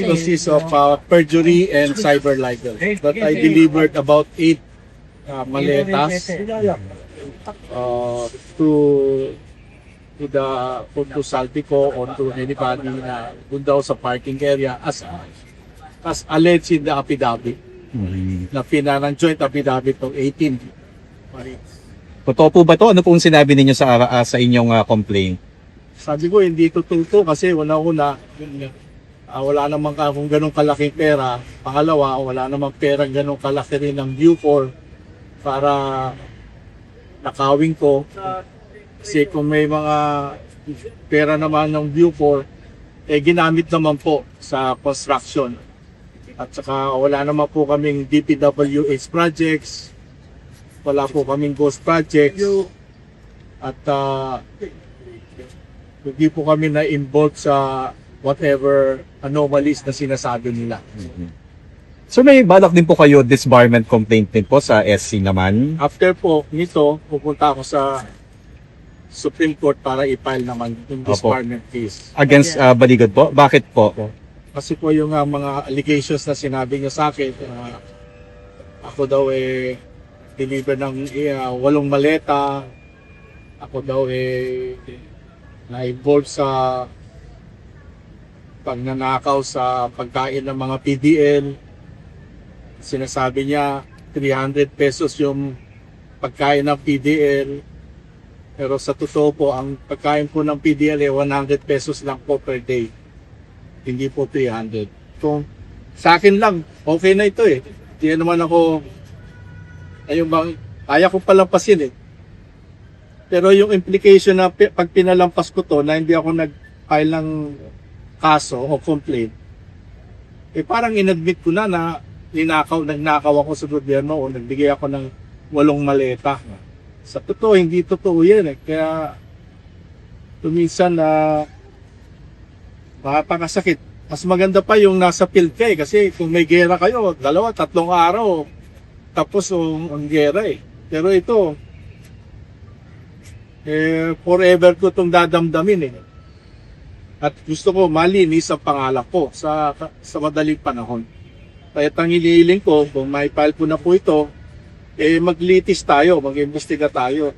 consists of perjury and cyber libel. But I delivered about 8 maletas to Saltico or to anybody na doon daw sa parking area as alleged in the affidavit na pinarang joint affidavit ng 18 Marines. Totoo po ba to? Ano pong sinabi ninyo sa inyong complaint? Sabi ko hindi totoo kasi wala naman akong ganong kalaking pera. Pangalawa, wala namang perang ganong kalaki rin ng Bucor para nakawin ko. Kasi kung may mga pera naman ng Bucor, ginamit naman po sa construction. At saka wala naman po kaming DPWH projects, wala po kaming ghost projects, at hindi po kami na-involved sa whatever anomalies na sinasabi nila. So may balak din po kayo disbarment complaint din po sa SC naman? After po nito, pupunta ako sa Supreme Court para i-file naman yung disbarment case. Against Baligod po? Bakit po? Kasi po yung mga allegations na sinabi niya sa akin, ako daw deliver ng 8 maleta, ako daw na-involve sa pagnanakaw sa pagkain ng mga PDL. Sinasabi niya 300 pesos yung pagkain ng PDL. Pero sa totoo po, ang pagkain po ng PDL 100 pesos lang po per day. Hindi po 300. So, sa akin lang, okay na ito eh. Hindi naman ako, kaya ko palampasin eh. Pero yung implication na pag pinalampas ko to, na hindi ako nag-file ng kaso o complaint, parang inadmit ko na nagnakaw ako sa gobyerno o nagbigay ako ng 8 maleta. Sa totoo, hindi totoo yan eh. Kaya, tuminsan makapakasakit. Mas maganda pa yung nasa field ka eh. Kasi kung may gera kayo, 2, 3 araw, tapos ang gera eh. Pero ito, forever ko itong dadamdamin eh. At gusto ko malinis ang pangalan ko sa madaling panahon. Kaya tangililing ko, kung may file ko na po ito, maglitis tayo, mag-imbestiga tayo.